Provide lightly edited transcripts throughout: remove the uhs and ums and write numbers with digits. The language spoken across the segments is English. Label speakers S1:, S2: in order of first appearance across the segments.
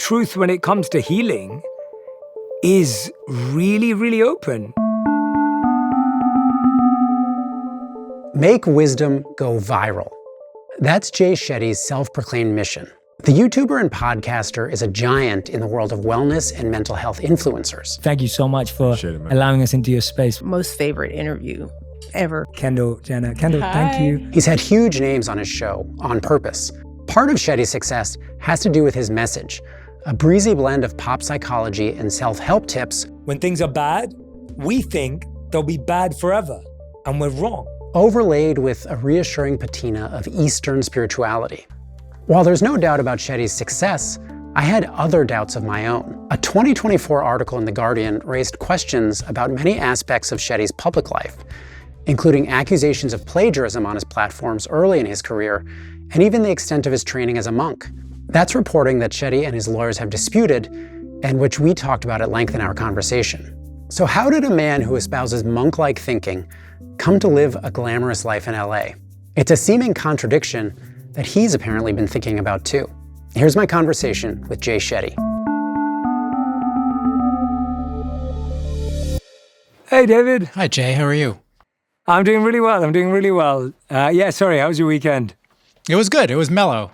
S1: truth when it comes to healing is really, really open.
S2: Make wisdom go viral. That's Jay Shetty's self-proclaimed mission. The YouTuber and podcaster is a giant in the world of wellness and mental health influencers.
S1: Thank you so much for allowing us into your space.
S3: Most favorite interview ever.
S1: Kendall, Jenna. Kendall,
S3: Hi.
S1: Thank you.
S2: He's had huge names on his show on purpose. Part of Shetty's success has to do with his message, a breezy blend of pop psychology and self-help tips.
S1: When things are bad, we think they'll be bad forever, and we're wrong.
S2: Overlaid with a reassuring patina of Eastern spirituality. While there's no doubt about Shetty's success, I had other doubts of my own. A 2024 article in The Guardian raised questions about many aspects of Shetty's public life, including accusations of plagiarism on his platforms early in his career, and even the extent of his training as a monk. That's reporting that Shetty and his lawyers have disputed, and which we talked about at length in our conversation. So how did a man who espouses monk-like thinking come to live a glamorous life in LA? It's a seeming contradiction that he's apparently been thinking about too. Here's my conversation with Jay Shetty.
S1: Hey, David.
S2: Hi, Jay. How are you?
S1: I'm doing really well. Sorry, how was your weekend?
S4: It was good. It was mellow.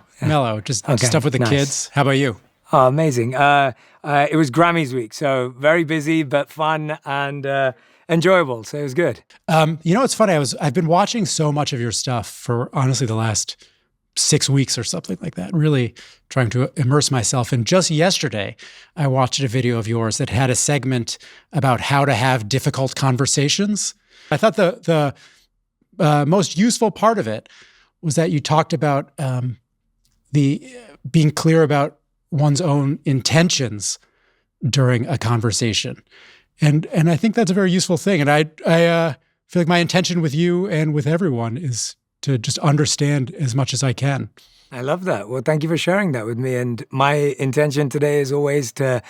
S4: Just stuff with the kids. How about you?
S1: Oh, amazing. It was Grammys week, so very busy, but fun and enjoyable. So it was good.
S4: It's funny. I've been watching so much of your stuff for honestly the last 6 weeks or something like that, really trying to immerse myself. And just yesterday, I watched a video of yours that had a segment about how to have difficult conversations. I thought the most useful part of it was that you talked about the being clear about one's own intentions during a conversation. And I think that's a very useful thing. And I feel like my intention with you and with everyone is to just understand as much as I can.
S1: I love that. Well, thank you for sharing that with me. And my intention today is always to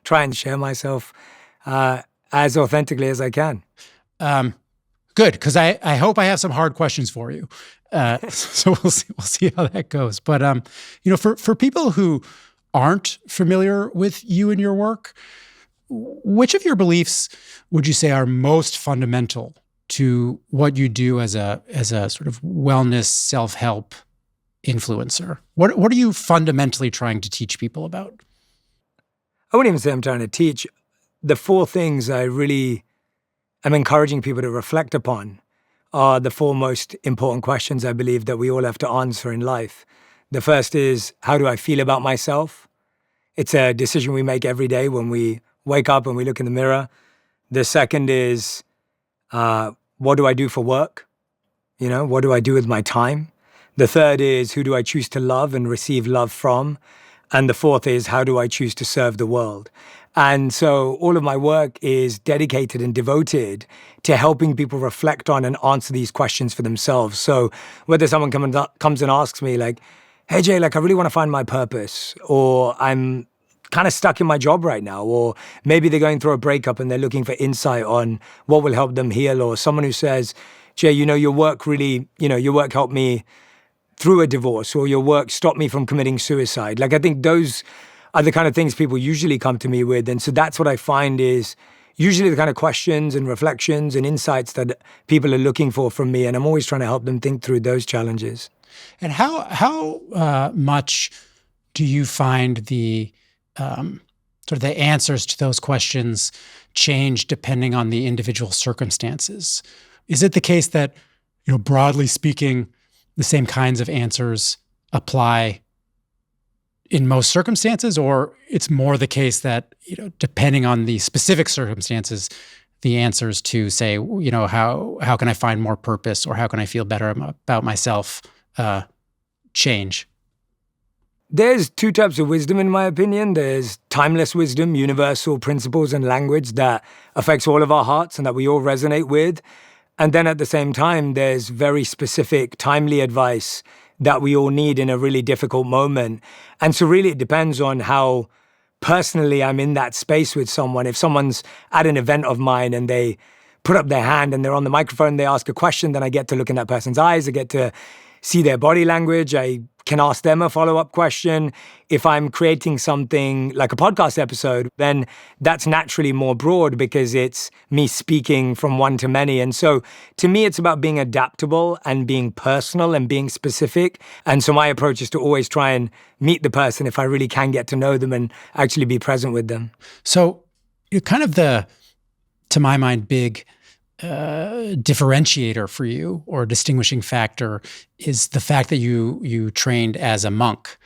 S1: try and share myself as authentically as I can.
S4: Good, because I hope I have some hard questions for you. So we'll see how that goes. But for people who aren't familiar with you and your work, which of your beliefs would you say are most fundamental to what you do as a sort of wellness self-help influencer? What are you fundamentally trying to teach people about?
S1: I wouldn't even say I'm trying to teach. The 4 things I really am encouraging people to reflect upon are the 4 most important questions I believe that we all have to answer in life. The first is, how do I feel about myself? It's a decision we make every day when we wake up and we look in the mirror. The second is, what do I do for work? What do I do with my time? The third is, who do I choose to love and receive love from? And the fourth is, how do I choose to serve the world? And so all of my work is dedicated and devoted to helping people reflect on and answer these questions for themselves. So whether someone comes and asks me like, hey, Jay, I really want to find my purpose, or I'm kind of stuck in my job right now, or maybe they're going through a breakup and they're looking for insight on what will help them heal, or someone who says, Jay, your work really, your work helped me through a divorce, or your work stopped me from committing suicide. I think those are the kind of things people usually come to me with. And so that's what I find is usually the kind of questions and reflections and insights that people are looking for from me. And I'm always trying to help them think through those challenges.
S4: And how much do you find the sort of the answers to those questions change depending on the individual circumstances? Is it the case that, broadly speaking, the same kinds of answers apply in most circumstances, or it's more the case that, depending on the specific circumstances, the answers to say, how can I find more purpose, or how can I feel better about myself change?
S1: There's 2 types of wisdom, in my opinion. There's timeless wisdom, universal principles and language that affects all of our hearts and that we all resonate with. And then at the same time, there's very specific, timely advice that we all need in a really difficult moment. And so really it depends on how personally I'm in that space with someone. If someone's at an event of mine and they put up their hand and they're on the microphone, they ask a question, then I get to look in that person's eyes, I get to see their body language, I can ask them a follow-up question. If I'm creating something like a podcast episode, then that's naturally more broad because it's me speaking from one to many. And so to me, it's about being adaptable and being personal and being specific. And so my approach is to always try and meet the person if I really can get to know them and actually be present with them.
S4: So you're kind of to my mind, big differentiator for you or distinguishing factor is the fact that you trained as a monk.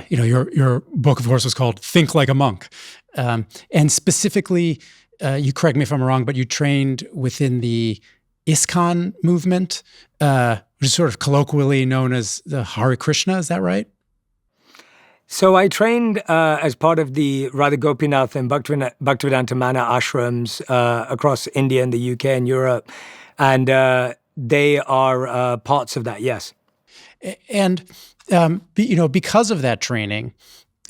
S4: Your book, of course, was called Think Like a Monk. And specifically, you correct me if I'm wrong, but you trained within the ISKCON movement, which is sort of colloquially known as the Hare Krishna. Is that right?
S1: So I trained as part of the Radha Gopinath and Bhaktivedanta Mana ashrams across India and the UK and Europe. And they are parts of that, yes.
S4: And, because of that training,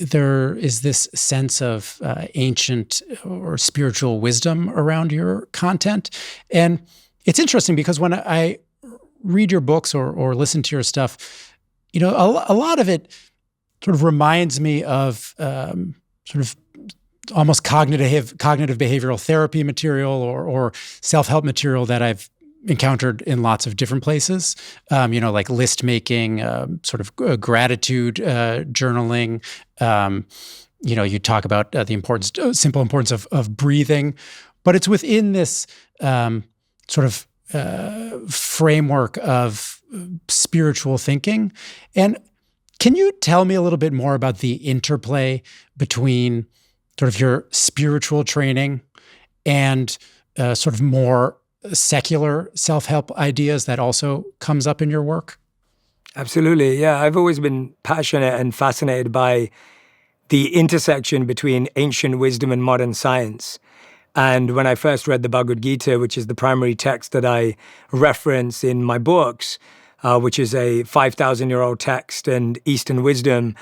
S4: there is this sense of ancient or spiritual wisdom around your content. And it's interesting because when I read your books or listen to your stuff, a lot of it sort of reminds me of sort of almost cognitive behavioral therapy material or self-help material that I've encountered in lots of different places, like list making, sort of gratitude journaling. You talk about the simple importance of breathing, but it's within this sort of framework of spiritual thinking. And can you tell me a little bit more about the interplay between sort of your spiritual training and sort of more secular self-help ideas that also comes up in your work?
S1: Absolutely. Yeah, I've always been passionate and fascinated by the intersection between ancient wisdom and modern science. And when I first read the Bhagavad Gita, which is the primary text that I reference in my books, which is a 5,000-year-old text and Eastern wisdom,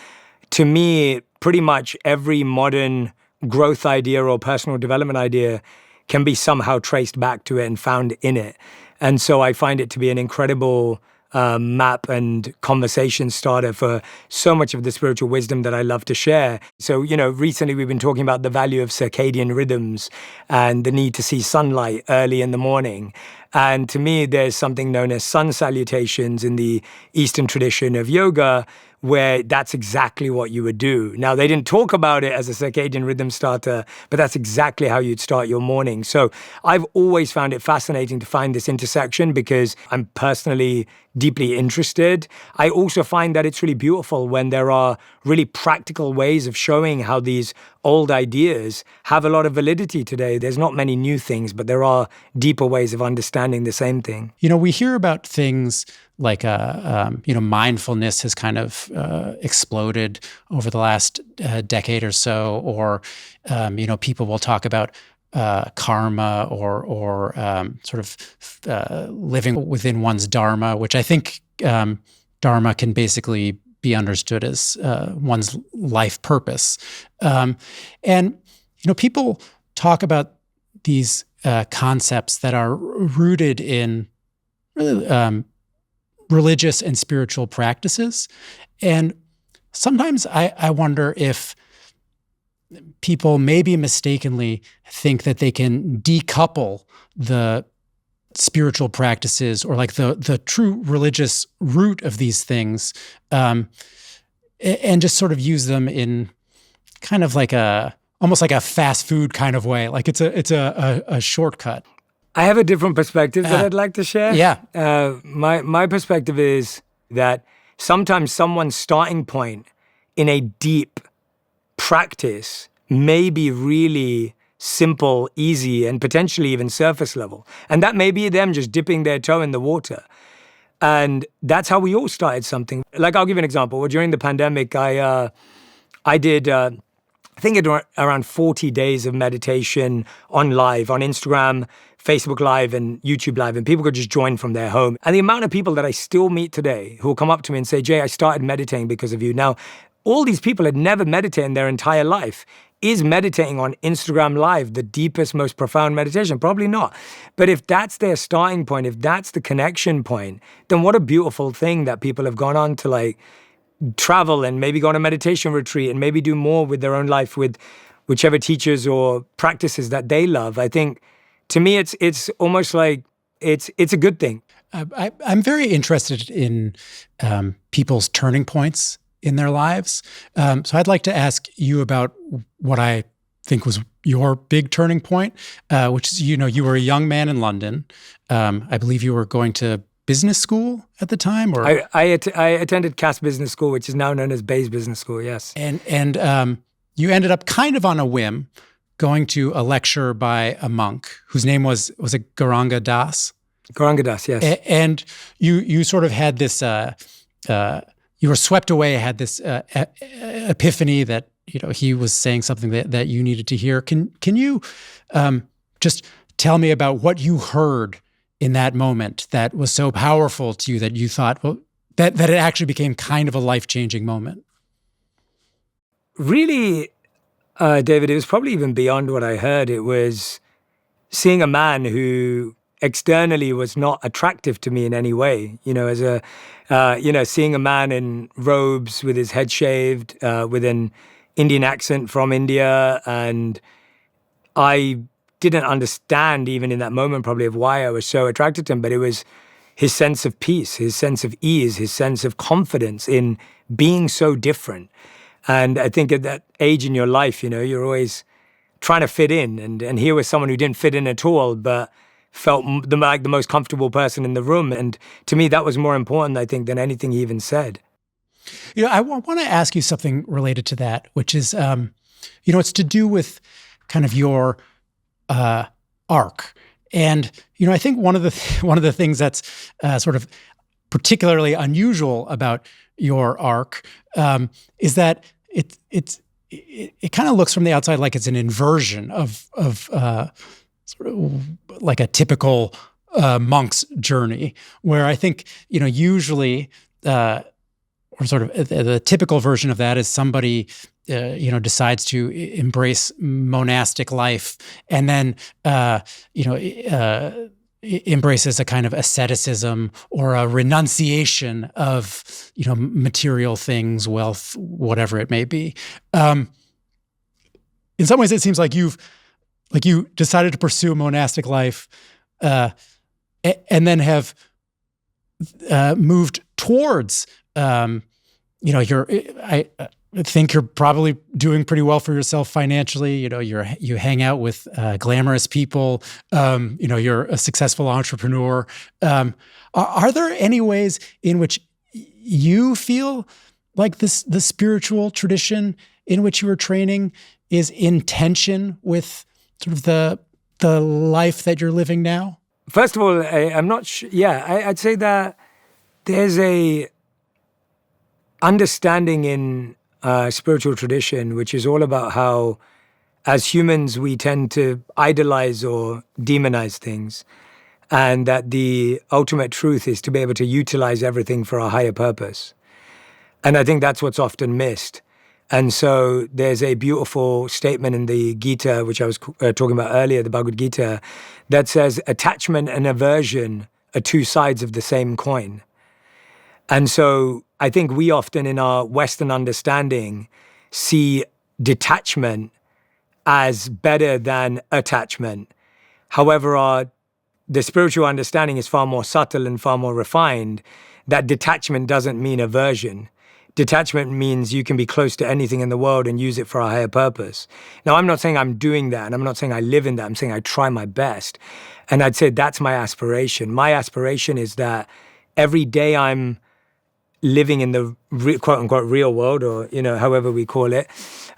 S1: to me, pretty much every modern growth idea or personal development idea can be somehow traced back to it and found in it. And so I find it to be an incredible map and conversation starter for so much of the spiritual wisdom that I love to share. So, recently we've been talking about the value of circadian rhythms and the need to see sunlight early in the morning. And to me, there's something known as sun salutations in the Eastern tradition of yoga, where that's exactly what you would do. Now, they didn't talk about it as a circadian rhythm starter, but that's exactly how you'd start your morning. So I've always found it fascinating to find this intersection because I'm personally deeply interested. I also find that it's really beautiful when there are really practical ways of showing how these old ideas have a lot of validity today. There's not many new things, but there are deeper ways of understanding the same thing.
S4: We hear about things like mindfulness has kind of exploded over the last decade or so, or people will talk about karma or sort of living within one's dharma, which I think dharma can basically be understood as one's life purpose. And people talk about these concepts that are rooted in really religious and spiritual practices. And sometimes I wonder if people maybe mistakenly think that they can decouple the spiritual practices or like the true religious root of these things and just sort of use them in kind of like almost like a fast food kind of way. Like it's a shortcut.
S1: I have a different perspective that I'd like to share.
S4: Yeah.
S1: My perspective is that sometimes someone's starting point in a deep practice may be really simple, easy, and potentially even surface level. And that may be them just dipping their toe in the water. And that's how we all started something. Like, I'll give you an example. Well, during the pandemic, I did... I think around 40 days of meditation on Instagram, Facebook Live, and YouTube Live, and people could just join from their home. And the amount of people that I still meet today who will come up to me and say, Jay, I started meditating because of you. Now, all these people had never meditated in their entire life. Is meditating on Instagram Live the deepest, most profound meditation? Probably not. But if that's their starting point, if that's the connection point, then what a beautiful thing that people have gone on to travel and maybe go on a meditation retreat and maybe do more with their own life with whichever teachers or practices that they love. I think, to me, it's almost like it's a good thing.
S4: I'm very interested in people's turning points in their lives. So I'd like to ask you about what I think was your big turning point, which is, you were a young man in London. I believe you were going to business school at the time, or
S1: I attended Cass Business School, which is now known as Bayes Business School. Yes,
S4: and you ended up kind of on a whim going to a lecture by a monk whose name was it Garanga Das?
S1: Garanga Das, yes.
S4: And you sort of had this. You were swept away. Had this epiphany that he was saying something that you needed to hear. Can you just tell me about what you heard in that moment that was so powerful to you that you thought, well, that it actually became kind of a life-changing moment?
S1: Really, David, it was probably even beyond what I heard. It was seeing a man who externally was not attractive to me in any way. Seeing a man in robes with his head shaved, with an Indian accent from India, and I didn't understand even in that moment probably of why I was so attracted to him, but it was his sense of peace, his sense of ease, his sense of confidence in being so different. And I think at that age in your life, you're always trying to fit in, and here was someone who didn't fit in at all, but felt like the most comfortable person in the room. And to me, that was more important, I think, than anything he even said.
S4: I want to ask you something related to that, which is, it's to do with kind of your arc. And, I think one of the things that's sort of particularly unusual about your arc is that it kind of looks from the outside like it's an inversion of sort of like a typical monk's journey, where I think, usually, or sort of the typical version of that is somebody, decides to embrace monastic life and then, embraces a kind of asceticism or a renunciation of, material things, wealth, whatever it may be. In some ways, it seems like you decided to pursue a monastic life, and then have moved towards, I think you're probably doing pretty well for yourself financially. You hang out with glamorous people. You're a successful entrepreneur. Are there any ways in which you feel like the spiritual tradition in which you were training is in tension with sort of the life that you're living now?
S1: First of all, I'm not sure. Yeah, I'd say that there's a understanding in spiritual tradition, which is all about how, as humans, we tend to idolize or demonize things, and that the ultimate truth is to be able to utilize everything for a higher purpose. And I think that's what's often missed. And so there's a beautiful statement in the Gita, which I was talking about earlier, the Bhagavad Gita, that says attachment and aversion are two sides of the same coin. And so I think we often in our Western understanding see detachment as better than attachment. However, the spiritual understanding is far more subtle and far more refined, that detachment doesn't mean aversion. Detachment means you can be close to anything in the world and use it for a higher purpose. Now, I'm not saying I'm doing that, and I'm not saying I live in that. I'm saying I try my best. And I'd say that's my aspiration. My aspiration is that every day I'm living in the quote-unquote real world, or, however we call it,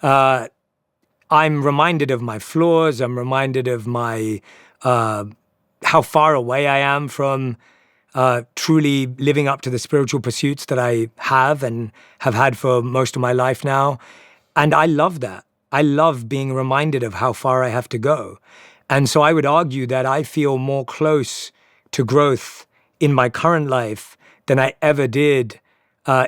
S1: I'm reminded of my flaws. I'm reminded of my how far away I am from truly living up to the spiritual pursuits that I have and have had for most of my life now. And I love that. I love being reminded of how far I have to go. And so I would argue that I feel more close to growth in my current life than I ever did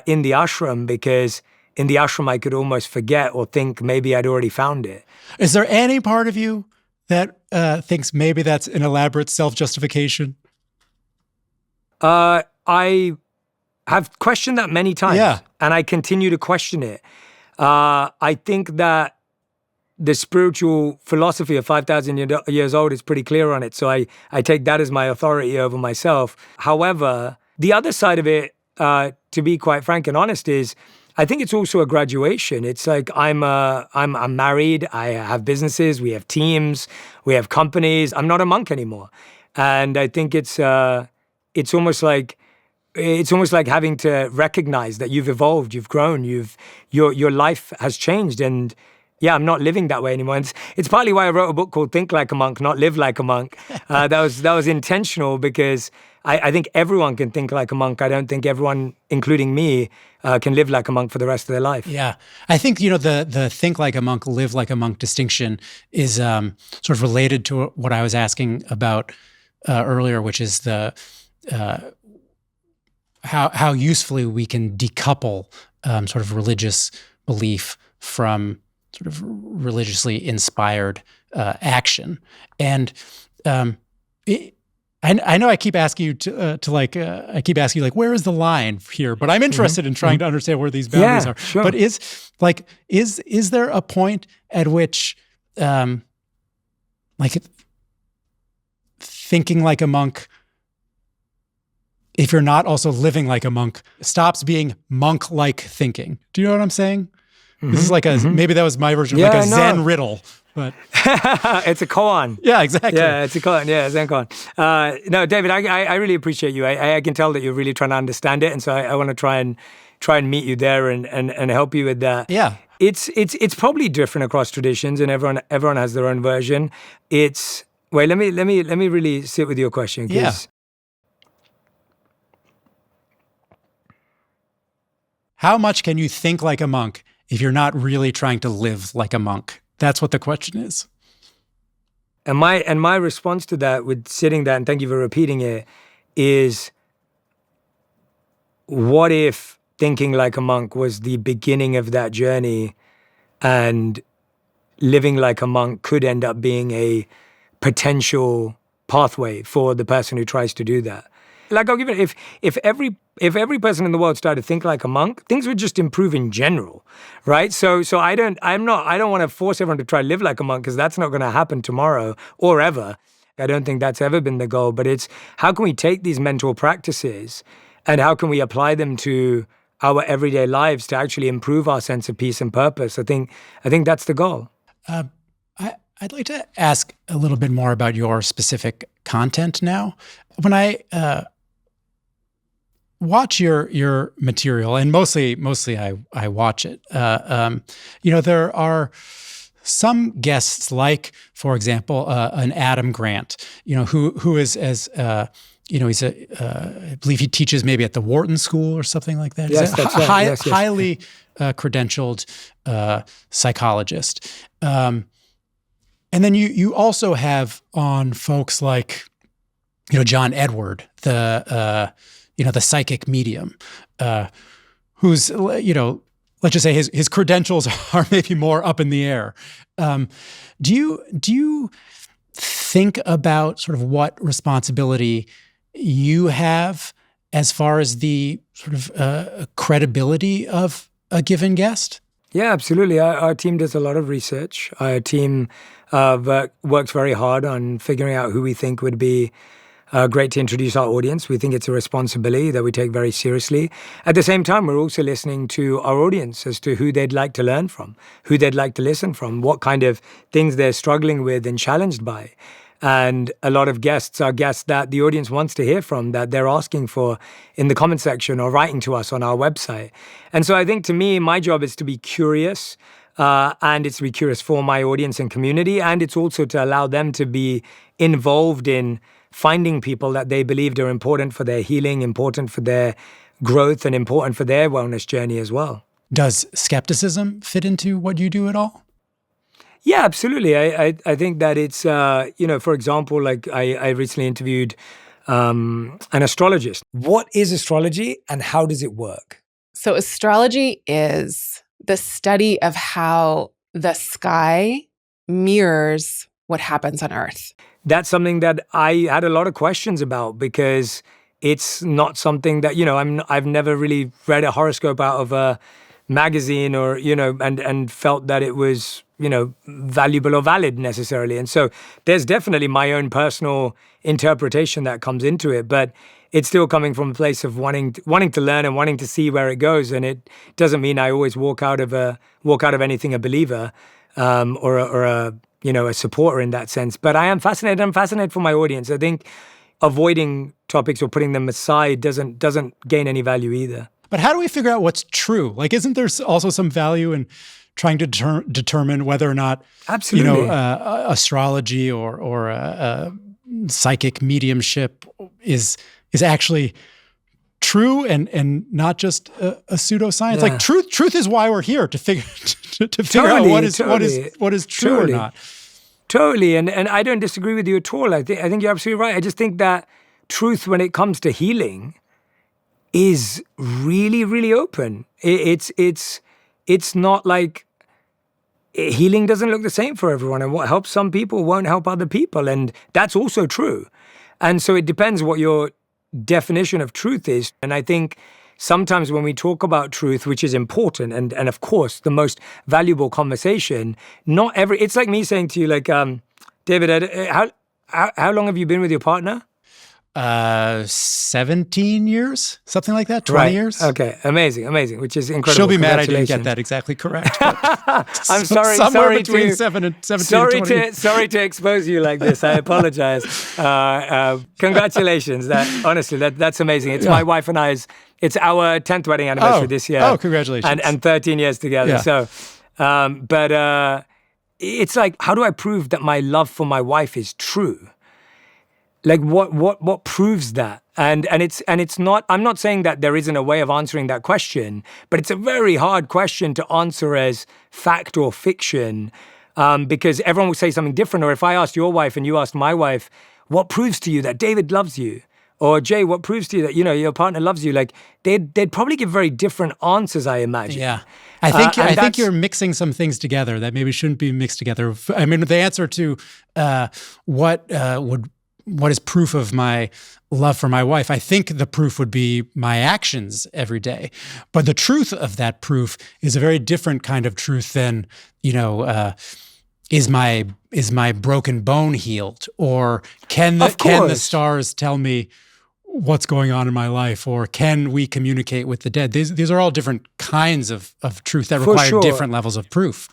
S1: in the ashram, because in the ashram I could almost forget or think maybe I'd already found it.
S4: Is there any part of you that thinks maybe that's an elaborate self-justification?
S1: I have questioned that many times.
S4: Yeah.
S1: and I continue to question it. I think that the spiritual philosophy of 5,000 years old is pretty clear on it. So I take that as my authority over myself. However, the other side of it, to be quite frank and honest, is I think it's also a graduation. It's like I'm married. I have businesses. We have teams. We have companies. I'm not a monk anymore, and I think it's almost like having to recognize that you've evolved, you've grown, your life has changed, and yeah, I'm not living that way anymore. And it's partly why I wrote a book called Think Like a Monk, Not Live Like a Monk. That was intentional because I think everyone can think like a monk. I don't think everyone, including me, can live like a monk for the rest of their life.
S4: Yeah. I think, the think like a monk, live like a monk distinction is sort of related to what I was asking about earlier, which is the how usefully we can decouple sort of religious belief from sort of religiously inspired action. And I know I keep asking you I keep asking you where is the line here? But I'm interested in trying to understand where these boundaries are.
S1: Sure.
S4: But is there a point at which thinking like a monk, if you're not also living like a monk, stops being monk-like thinking? Do you know what I'm saying? This is like maybe that was my version of a Zen riddle, but
S1: it's a koan.
S4: Yeah, exactly.
S1: Yeah, it's a koan. Yeah, Zen koan. No, David, I really appreciate you. I can tell that you're really trying to understand it, and so I want to try and meet you there and help you with that.
S4: Yeah,
S1: it's probably different across traditions, and everyone has their own version. Let me really sit with your question.
S4: Yeah. How much can you think like a monk if you're not really trying to live like a monk? That's what the question is.
S1: And my response to that, with sitting there, and thank you for repeating it, is what if thinking like a monk was the beginning of that journey, and living like a monk could end up being a potential pathway for the person who tries to do that. Like, I'll give it, if every person in the world started to think like a monk, things would just improve in general, right? So I don't want to force everyone to try to live like a monk, because that's not going to happen tomorrow or ever. I don't think that's ever been the goal. But it's how can we take these mental practices and how can we apply them to our everyday lives to actually improve our sense of peace and purpose? I think that's the goal.
S4: I'd like to ask a little bit more about your specific content now. When I watch your material, and mostly I watch it. There are some guests, like, for example, an Adam Grant, who is as he's I believe he teaches maybe at the Wharton School or something like that.
S1: Yes, that's right. Yes.
S4: Highly credentialed psychologist. And then you also have on folks like, John Edward, the psychic medium, who's, let's just say his credentials are maybe more up in the air. Do you think about sort of what responsibility you have as far as the sort of credibility of a given guest?
S1: Yeah, absolutely. Our team does a lot of research. Our team works very hard on figuring out who we think would be great to introduce our audience. We think it's a responsibility that we take very seriously. At the same time, we're also listening to our audience as to who they'd like to learn from, who they'd like to listen from, what kind of things they're struggling with and challenged by. And a lot of guests are guests that the audience wants to hear from, that they're asking for in the comment section or writing to us on our website. And so I think, to me, my job is to be curious, and it's to be curious for my audience and community, and it's also to allow them to be involved in finding people that they believed are important for their healing, important for their growth, and important for their wellness journey as well.
S4: Does skepticism fit into what you do at all?
S1: Yeah, absolutely. I think that it's, for example, like I recently interviewed an astrologist. What is astrology and how does it work?
S5: So astrology is the study of how the sky mirrors what happens on Earth.
S1: That's something that I had a lot of questions about, because it's not something that, I've never really read a horoscope out of a magazine or, and felt that it was, valuable or valid necessarily. And so there's definitely my own personal interpretation that comes into it, but it's still coming from a place of wanting to learn and wanting to see where it goes. And it doesn't mean I always walk out of anything a believer, or a supporter in that sense. But I am fascinated. I'm fascinated for my audience. I think avoiding topics or putting them aside doesn't gain any value either.
S4: But how do we figure out what's true? Like, isn't there also some value in trying to determine whether or not,
S1: absolutely,
S4: astrology or psychic mediumship is actually true and not just a pseudoscience?
S1: Yeah.
S4: Like truth is why we're here, to figure out what is true or not.
S1: Totally, and I don't disagree with you at all. I think you're absolutely right. I just think that truth, when it comes to healing, is really, really open. It's not like healing doesn't look the same for everyone, and what helps some people won't help other people, and that's also true. And so it depends what your definition of truth is. And I think sometimes when we talk about truth, which is important and of course the most valuable conversation, it's like me saying to you, like, David, how long have you been with your partner?
S4: 17 years, something like that, 20 years.
S1: Okay, amazing, which is incredible.
S4: She'll be mad I didn't get that exactly correct.
S1: I'm sorry.
S4: Somewhere between 17 and 20.
S1: Sorry to expose you like this. I apologize. Congratulations. Honestly, that's amazing. It's my wife and I's. It's our 10th wedding anniversary this year.
S4: Oh, congratulations.
S1: And 13 years together.
S4: Yeah.
S1: So, but it's like, how do I prove that my love for my wife is true? Like what proves that? And it's not, I'm not saying that there isn't a way of answering that question, but it's a very hard question to answer as fact or fiction, because everyone will say something different. Or if I asked your wife and you asked my wife, what proves to you that David loves you? Or Jay, what proves to you that, your partner loves you? Like they'd probably give very different answers, I imagine.
S4: Yeah. I think you're mixing some things together that maybe shouldn't be mixed together. I mean, the answer to what is proof of my love for my wife? I think the proof would be my actions every day. But the truth of that proof is a very different kind of truth than, is my broken bone healed? Or can the stars tell me what's going on in my life? Or can we communicate with the dead? These are all different kinds of truth that require different levels of proof.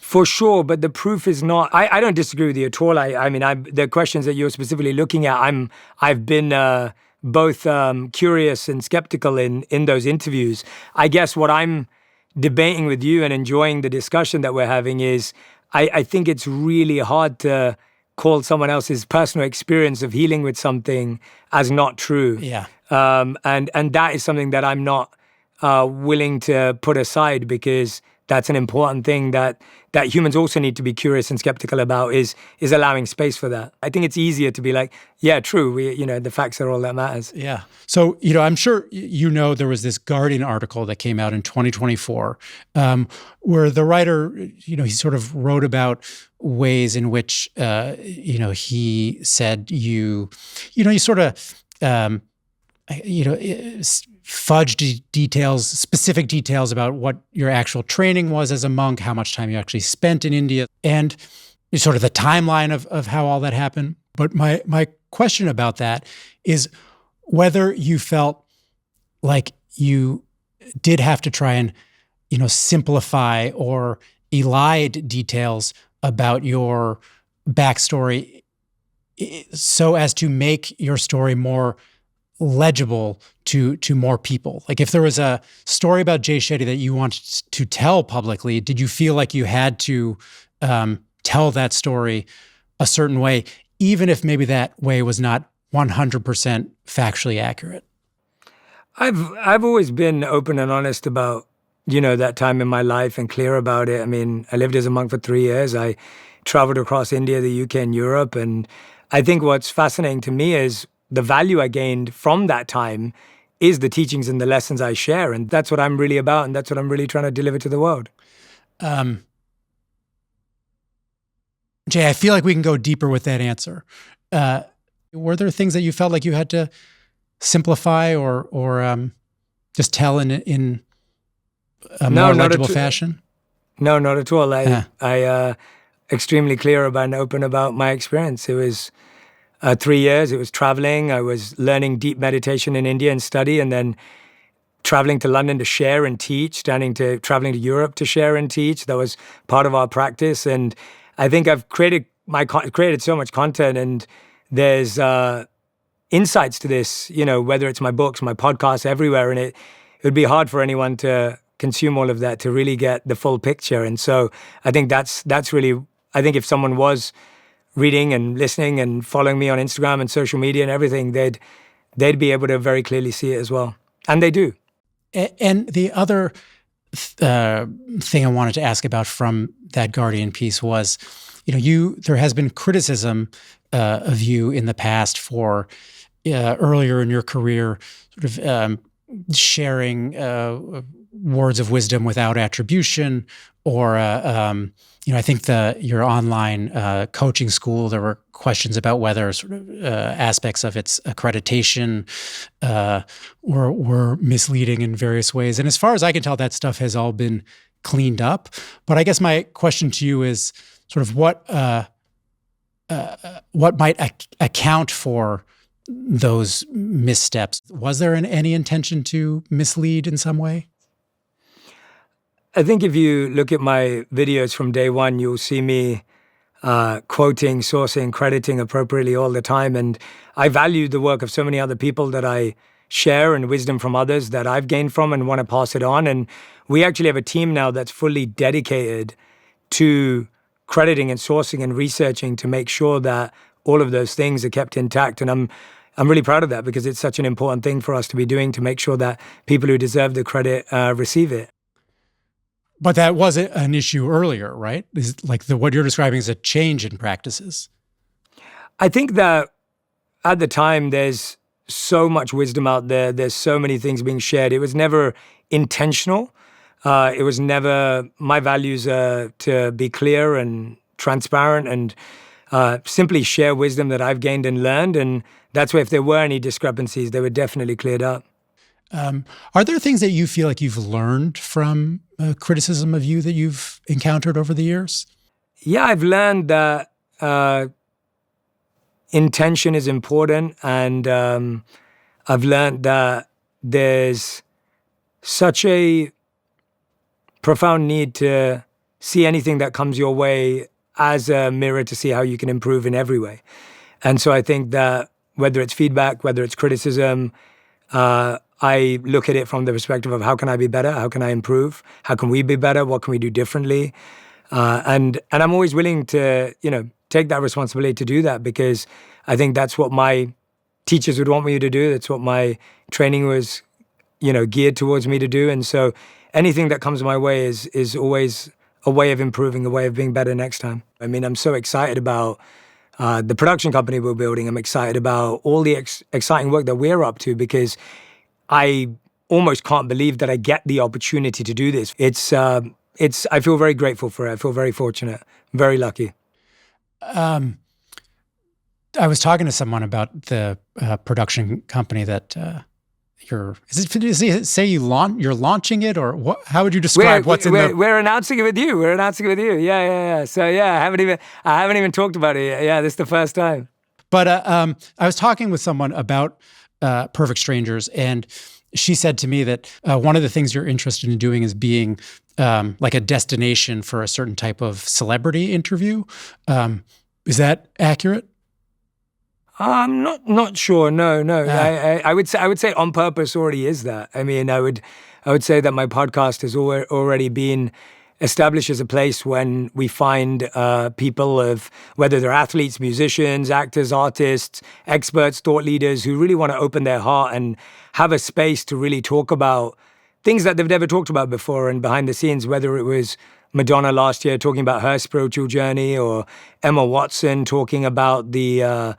S1: For sure, but the proof is not. I don't disagree with you at all. I mean, the questions that you're specifically looking at, I've been both curious and skeptical in those interviews. I guess what I'm debating with you and enjoying the discussion that we're having is, I think it's really hard to call someone else's personal experience of healing with something as not true.
S4: Yeah.
S1: And that is something that I'm not willing to put aside, because that's an important thing that humans also need to be curious and skeptical about, is allowing space for that. I think it's easier to be like, yeah, true, the facts are all that matters.
S4: Yeah. So, I'm sure there was this Guardian article that came out in 2024 where the writer, he sort of wrote about ways in which, he said you sort of, fudged details, specific details about what your actual training was as a monk, how much time you actually spent in India, and sort of the timeline of how all that happened. But my question about that is whether you felt like you did have to try and, simplify or elide details about your backstory so as to make your story more legible to more people. Like, if there was a story about Jay Shetty that you wanted to tell publicly, did you feel like you had to tell that story a certain way, even if maybe that way was not 100% factually accurate?
S1: I've always been open and honest about, that time in my life, and clear about it. I mean, I lived as a monk for 3 years. I traveled across India, the UK, and Europe. And I think what's fascinating to me is the value I gained from that time is the teachings and the lessons I share. And that's what I'm really about. And that's what I'm really trying to deliver to the world.
S4: Jay, I feel like we can go deeper with that answer. Were there things that you felt like you had to simplify or just tell in a
S1: No,
S4: more
S1: not
S4: legible
S1: at
S4: fashion?
S1: No, not at all.
S4: Yeah.
S1: I extremely clear about and open about my experience. It was 3 years. It was traveling. I was learning deep meditation in India and study, and then traveling to London to share and teach, traveling to Europe to share and teach. That was part of our practice. And I think I've created so much content, and there's insights to this, whether it's my books, my podcasts, everywhere. And it would be hard for anyone to consume all of that to really get the full picture. And so I think that's really, I think if someone was reading and listening and following me on Instagram and social media and everything, they'd be able to very clearly see it as well. And they do.
S4: And the other thing I wanted to ask about from that Guardian piece was, there has been criticism of you in the past for earlier in your career, sort of sharing words of wisdom without attribution, or I think your online coaching school, there were questions about whether sort of aspects of its accreditation were misleading in various ways. And as far as I can tell, that stuff has all been cleaned up. But I guess my question to you is sort of what might account for those missteps? Was there any intention to mislead in some way?
S1: I think if you look at my videos from day one, you'll see me quoting, sourcing, crediting appropriately all the time. And I value the work of so many other people that I share, and wisdom from others that I've gained from and want to pass it on. And we actually have a team now that's fully dedicated to crediting and sourcing and researching to make sure that all of those things are kept intact. And I'm really proud of that, because it's such an important thing for us to be doing, to make sure that people who deserve the credit receive it.
S4: But that was an issue earlier, right? What you're describing is a change in practices.
S1: I think that at the time, there's so much wisdom out there. There's so many things being shared. It was never intentional. It was never, my values are to be clear and transparent and simply share wisdom that I've gained and learned. And that's why if there were any discrepancies, they were definitely cleared up.
S4: Are there things that you feel like you've learned from criticism of you that you've encountered over the years?
S1: Yeah, I've learned that intention is important, and I've learned that there's such a profound need to see anything that comes your way as a mirror to see how you can improve in every way. And so I think that whether it's feedback, whether it's criticism, I look at it from the perspective of how can I be better? How can I improve? How can we be better? What can we do differently? And I'm always willing to, take that responsibility to do that, because I think that's what my teachers would want me to do. That's what my training was, geared towards me to do. And so anything that comes my way is always a way of improving, a way of being better next time. I mean, I'm so excited about the production company we're building. I'm excited about all the exciting work that we're up to, because I almost can't believe that I get the opportunity to do this. I feel very grateful for it. I feel very fortunate, very lucky.
S4: I was talking to someone about the production company that you're launching it, or what? How would you describe
S1: We're announcing it with you. We're announcing it with you. Yeah. So yeah, I haven't even talked about it yet. Yeah, this is the first time.
S4: But I was talking with someone about Perfect Strangers, and she said to me that one of the things you're interested in doing is being like a destination for a certain type of celebrity interview. Is that accurate?
S1: I'm not sure. No. I would say on purpose already is that. I mean, I would say that my podcast has already been established as a place when we find people of, whether they're athletes, musicians, actors, artists, experts, thought leaders, who really want to open their heart and have a space to really talk about things that they've never talked about before and behind the scenes, whether it was Madonna last year talking about her spiritual journey, or Emma Watson talking about the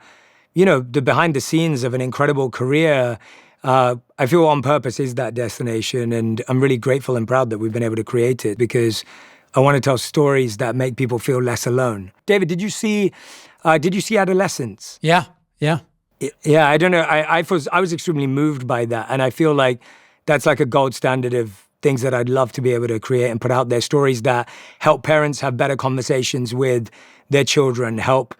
S1: behind the scenes of an incredible career. I feel On Purpose is that destination, and I'm really grateful and proud that we've been able to create it, because I want to tell stories that make people feel less alone. David, did you see Adolescence?
S4: Yeah.
S1: Yeah, I don't know. I was extremely moved by that, and I feel like that's like a gold standard of things that I'd love to be able to create and put out there. Stories that help parents have better conversations with their children, help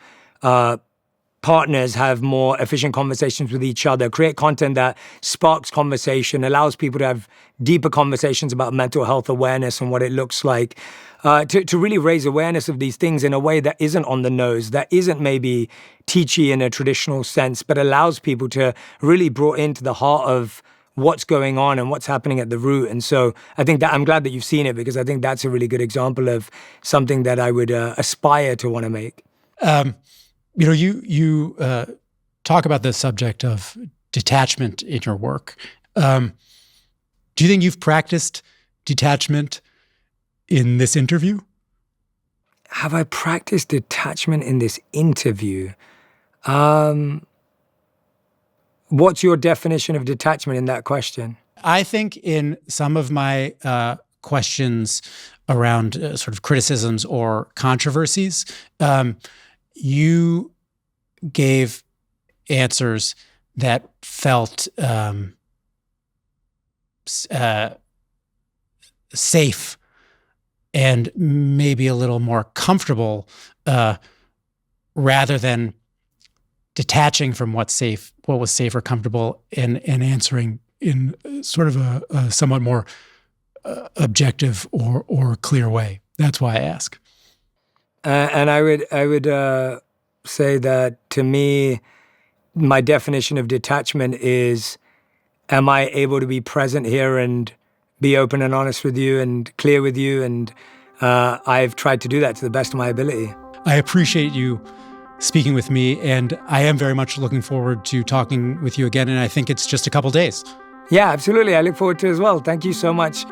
S1: partners have more efficient conversations with each other, create content that sparks conversation, allows people to have deeper conversations about mental health awareness and what it looks like, to really raise awareness of these things in a way that isn't on the nose, that isn't maybe teachy in a traditional sense, but allows people to really brought into the heart of what's going on and what's happening at the root. And so I think that I'm glad that you've seen it, because I think that's a really good example of something that I would aspire to want to make.
S4: You talk about the subject of detachment in your work. Do you think you've practiced detachment in this interview?
S1: Have I practiced detachment in this interview? What's your definition of detachment in that question?
S4: I think in some of my questions around sort of criticisms or controversies, you gave answers that felt safe and maybe a little more comfortable, rather than detaching from what was safe or comfortable, and answering in sort of a somewhat more objective or clear way. That's why I ask.
S1: And I would say that, to me, my definition of detachment is, am I able to be present here and be open and honest with you and clear with you? And I've tried to do that to the best of my ability.
S4: I appreciate you speaking with me, and I am very much looking forward to talking with you again, and I think it's just a couple days.
S1: Yeah, absolutely. I look forward to it as well. Thank you so much.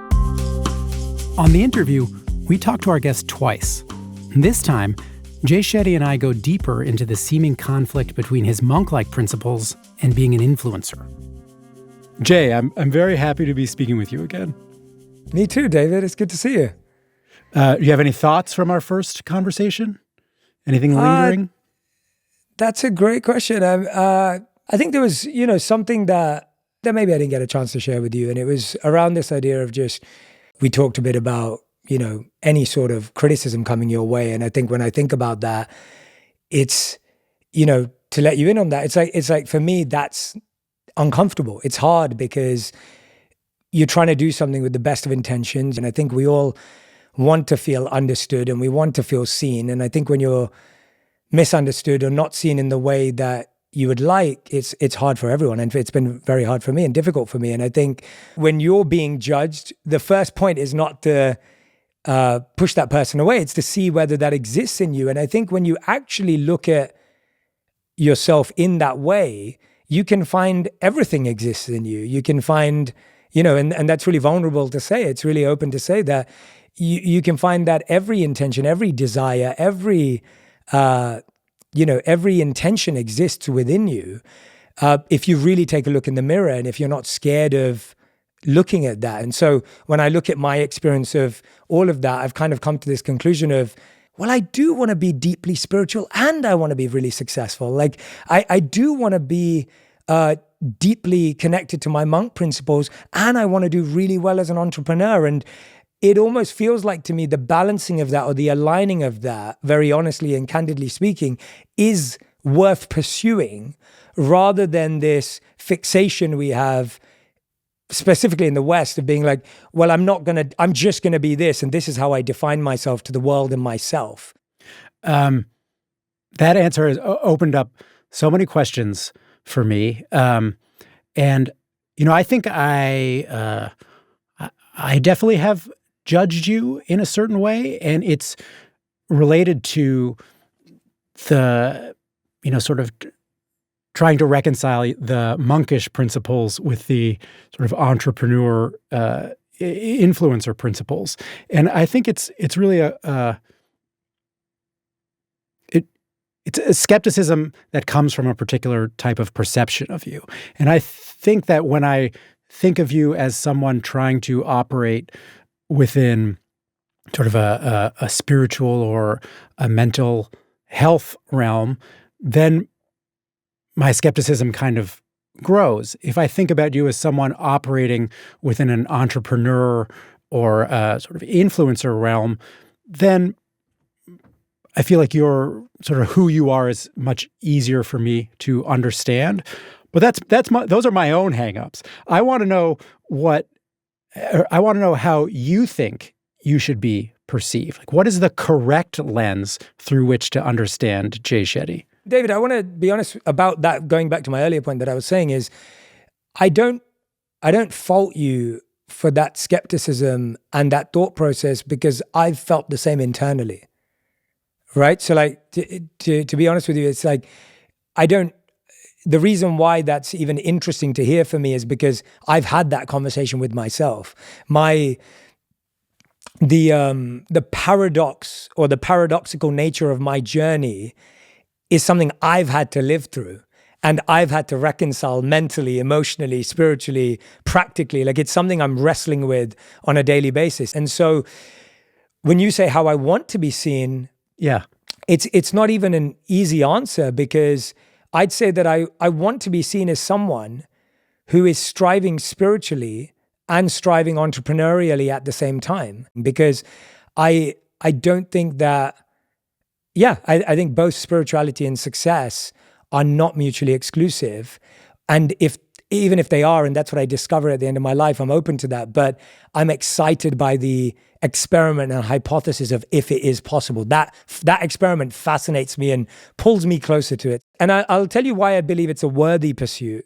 S2: On the interview, we talked to our guest twice. This time, Jay Shetty and I go deeper into the seeming conflict between his monk-like principles and being an influencer.
S4: Jay, I'm very happy to be speaking with you again.
S1: Me too, David. It's good to see you.
S4: Do you have any thoughts from our first conversation? Anything lingering?
S1: That's a great question. I think there was, something that maybe I didn't get a chance to share with you, and it was around this idea of we talked a bit about, any sort of criticism coming your way. And I think when I think about that, it's, to let you in on that, it's like for me, that's uncomfortable. It's hard because you're trying to do something with the best of intentions. And I think we all want to feel understood and we want to feel seen. And I think when you're misunderstood or not seen in the way that you would like, it's hard for everyone. And it's been very hard for me and difficult for me. And I think when you're being judged, the first point is not to push that person away. It's to see whether that exists in you. And I think when you actually look at yourself in that way, you can find everything exists in you. You can find, and that's really vulnerable to say. It's really open to say that you can find that every intention, every desire, every intention exists within you. If you really take a look in the mirror and if you're not scared of looking at that. And so when I look at my experience of all of that, I've kind of come to this conclusion of, well, I do want to be deeply spiritual and I want to be really successful. Like I do want to be deeply connected to my monk principles and I want to do really well as an entrepreneur. And it almost feels like to me the balancing of that or the aligning of that, very honestly and candidly speaking, is worth pursuing rather than this fixation we have specifically in the West of being like, well, I'm just going to be this. And this is how I define myself to the world and myself.
S2: That answer has opened up so many questions for me. And, I think I definitely have judged you in a certain way. And it's related to the, sort of trying to reconcile the monkish principles with the sort of entrepreneur influencer principles. And I think it's really it's a skepticism that comes from a particular type of perception of you. And I think that when I think of you as someone trying to operate within sort of a spiritual or a mental health realm, then
S4: my skepticism kind of grows. If I think about you as someone operating within an entrepreneur or a sort of influencer realm, then I feel like you're sort of who you are is much easier for me to understand. But those are my own hangups. I want to know how you think you should be perceived. Like, what is the correct lens through which to understand Jay Shetty?
S1: David, I want to be honest about that. Going back to my earlier point that I was saying is, I don't fault you for that skepticism and that thought process, because I've felt the same internally. Right? So like, to be honest with you, it's like, the reason why that's even interesting to hear for me is because I've had that conversation with myself. The paradox or the paradoxical nature of my journey is something I've had to live through, and I've had to reconcile mentally, emotionally, spiritually, practically. Like, it's something I'm wrestling with on a daily basis. And so when you say how I want to be seen,
S4: yeah,
S1: it's not even an easy answer, because I'd say that I want to be seen as someone who is striving spiritually and striving entrepreneurially at the same time, because I don't think that, I think both spirituality and success are not mutually exclusive. And even if they are, and that's what I discover at the end of my life, I'm open to that. But I'm excited by the experiment and hypothesis of if it is possible. That experiment fascinates me and pulls me closer to it. And I'll tell you why I believe it's a worthy pursuit,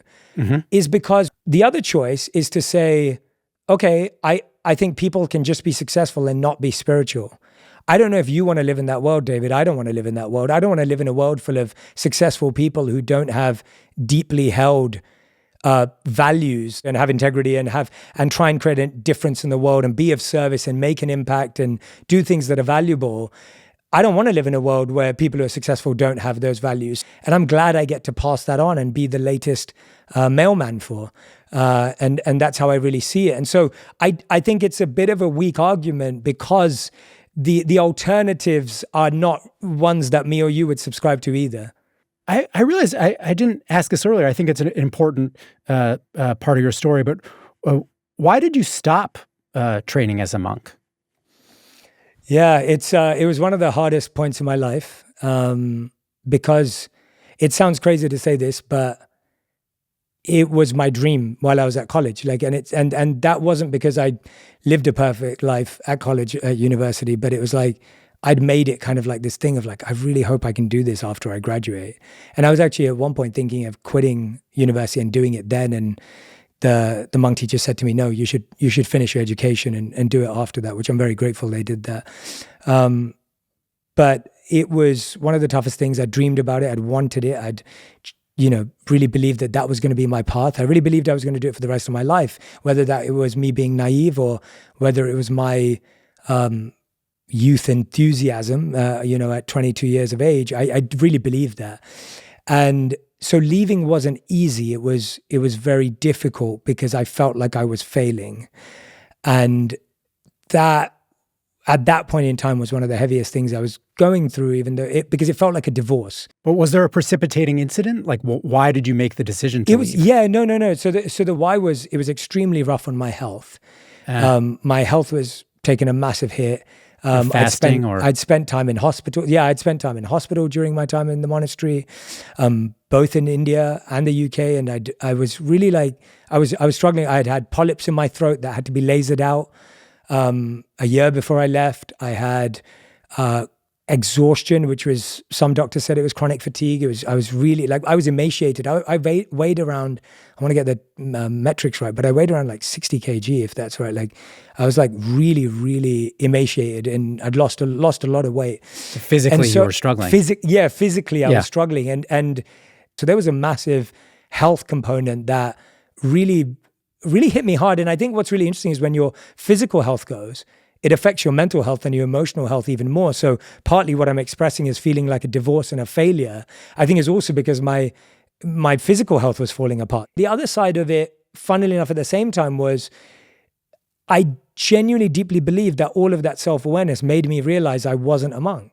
S1: is because the other choice is to say, okay, I think people can just be successful and not be spiritual. I don't know if you want to live in that world, David. I don't want to live in that world. I don't want to live in a world full of successful people who don't have deeply held values and have integrity and try and create a difference in the world and be of service and make an impact and do things that are valuable. I don't want to live in a world where people who are successful don't have those values. And I'm glad I get to pass that on and be the latest mailman for. And that's how I really see it. And so I think it's a bit of a weak argument, because the alternatives are not ones that me or you would subscribe to either.
S4: I realized I didn't ask this earlier. I think it's an important part of your story, but why did you stop training as a monk?
S1: Yeah, it was one of the hardest points in my life, because it sounds crazy to say this, but it was my dream while I was at college. Like, and that wasn't because I lived a perfect life at college, at university, but it was like I'd made it kind of like this thing of like, I really hope I can do this after I graduate. And I was actually at one point thinking of quitting university and doing it then. And the monk teacher said to me, no, you should finish your education and do it after that, which I'm very grateful they did that. But it was one of the toughest things. I dreamed about it. I'd wanted it. I'd really believed that was going to be my path. I really believed I was going to do it for the rest of my life, whether that it was me being naive or whether it was my youth enthusiasm, at 22 years of age. I really believed that. And so leaving wasn't easy. It was very difficult because I felt like I was failing. And that, at that point in time, was one of the heaviest things I was going through, because it felt like a divorce.
S4: But was there a precipitating incident? Like, why did you make the decision to leave?
S1: Yeah, no. So the why was, it was extremely rough on my health. My health was taking a massive hit.
S4: Fasting
S1: I'd spent time in hospital. Yeah, I'd spent time in hospital during my time in the monastery, both in India and the UK. And I was really I was struggling. I had polyps in my throat that had to be lasered out. A year before I left, I had exhaustion, which was, some doctors said it was chronic fatigue. I was really I was emaciated. I weighed around, I want to get the metrics right, but I weighed around 60 kg, if that's right. I was really, really emaciated, and I'd lost a lot of weight.
S4: So physically, you were struggling.
S1: Physically, I was struggling, and so there was a massive health component that really hit me hard. And I think what's really interesting is when your physical health goes, it affects your mental health and your emotional health even more. So partly what I'm expressing is feeling like a divorce and a failure, I think, is also because my physical health was falling apart. The other side of it, funnily enough, at the same time, was I genuinely deeply believed that all of that self-awareness made me realize I wasn't a monk.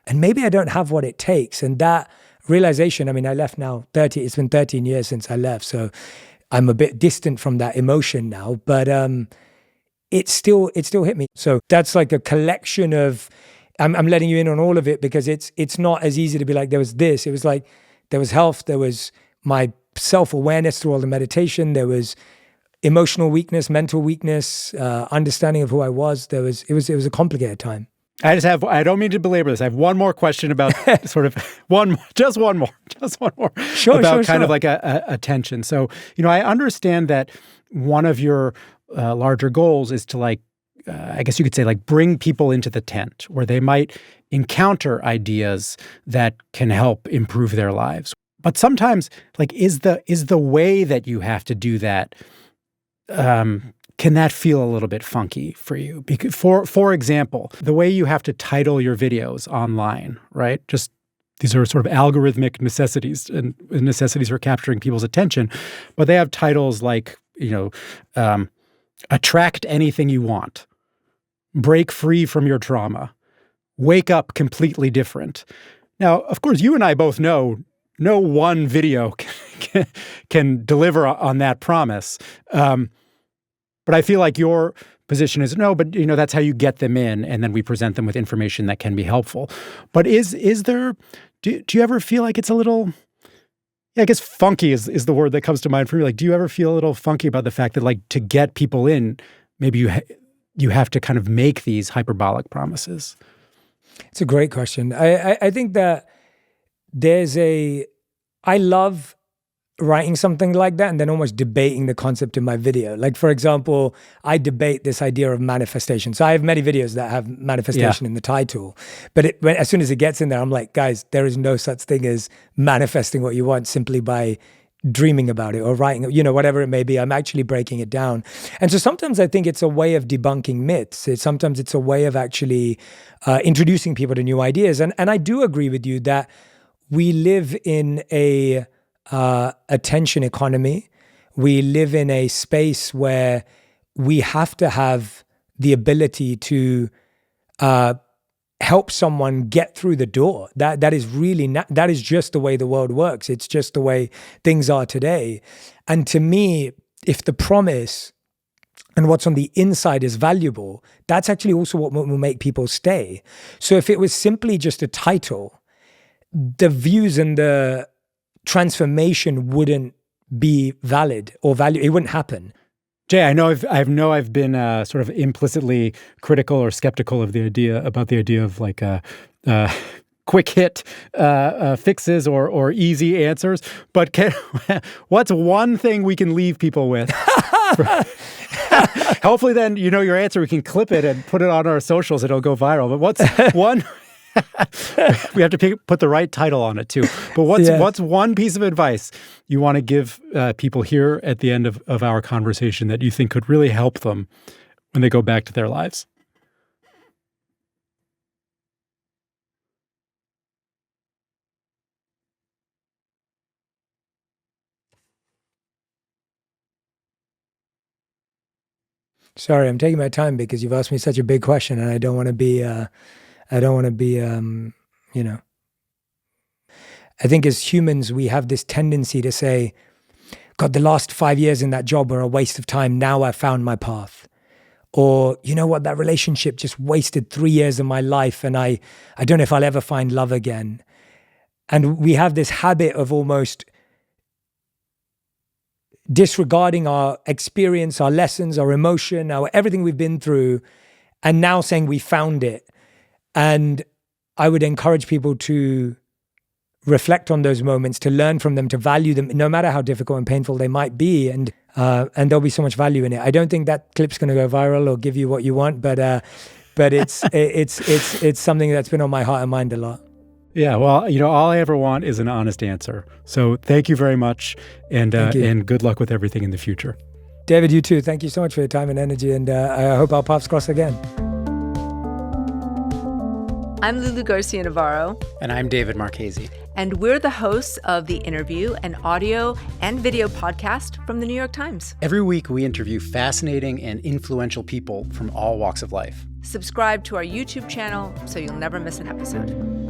S1: And maybe I don't have what it takes. And that realization. I mean, I left now it's been 13 years since I left. So I'm a bit distant from that emotion now, but it still hit me. So that's like a collection of, I'm letting you in on all of it because it's not as easy to be like, there was this. It was like, there was health, there was my self-awareness through all the meditation, there was emotional weakness, mental weakness, understanding of who I was. It was a complicated time.
S4: I don't mean to belabor this. I have one more question about sort of just one more about kind of like a tension. So, I understand that one of your larger goals is to like, I guess you could say like bring people into the tent where they might encounter ideas that can help improve their lives. But sometimes like, is the way that you have to do that, can that feel a little bit funky for you? Because for example, the way you have to title your videos online, right? Just these are sort of algorithmic necessities and necessities for capturing people's attention, but they have titles like, attract anything you want, break free from your trauma, wake up completely different. Now, of course, you and I both know no one video can deliver on that promise. But I feel like your position is no, but that's how you get them in, and then we present them with information that can be helpful. But is there? Do you ever feel like it's a little? Yeah, I guess funky is the word that comes to mind for me. Like, do you ever feel a little funky about the fact that like to get people in, maybe you have to kind of make these hyperbolic promises?
S1: It's a great question. I think that I love writing something like that and then almost debating the concept in my video. Like, for example, I debate this idea of manifestation. So I have many videos that have manifestation in the title, but as soon as it gets in there, I'm like, guys, there is no such thing as manifesting what you want simply by dreaming about it or writing, whatever it may be. I'm actually breaking it down. And so sometimes I think it's a way of debunking myths. Sometimes it's a way of actually introducing people to new ideas. And I do agree with you that we live in a attention economy. We live in a space where we have to have the ability to help someone get through the door. That is really that is just the way the world works. It's just the way things are today. And to me, if the promise and what's on the inside is valuable, that's actually also what will make people stay. So if it was simply just a title, the views and the transformation wouldn't be valid or value. It wouldn't happen.
S4: Jay, I know I've been sort of implicitly critical or skeptical of the idea of like quick hit fixes or easy answers. But what's one thing we can leave people with? Hopefully, then your answer. We can clip it and put it on our socials. It'll go viral. But what's one? We have to put the right title on it too. But what's one piece of advice you want to give people here at the end of our conversation that you think could really help them when they go back to their lives?
S1: Sorry, I'm taking my time because you've asked me such a big question, and I don't want to be. I think as humans, we have this tendency to say, God, the last 5 years in that job were a waste of time. Now I found my path. Or, you know what, that relationship just wasted 3 years of my life and I don't know if I'll ever find love again. And we have this habit of almost disregarding our experience, our lessons, our emotion, everything we've been through, and now saying we found it. And I would encourage people to reflect on those moments, to learn from them, to value them, no matter how difficult and painful they might be. And there'll be so much value in it. I don't think that clip's going to go viral or give you what you want, but it's something that's been on my heart and mind a lot.
S4: Yeah, well, all I ever want is an honest answer. So thank you very much, and good luck with everything in the future.
S1: David, you too. Thank you so much for your time and energy, and I hope our paths cross again.
S6: I'm Lulu Garcia-Navarro.
S2: And I'm David Marchese.
S6: And we're the hosts of The Interview, an audio and video podcast from the New York Times.
S2: Every week, we interview fascinating and influential people from all walks of life.
S6: Subscribe to our YouTube channel so you'll never miss an episode.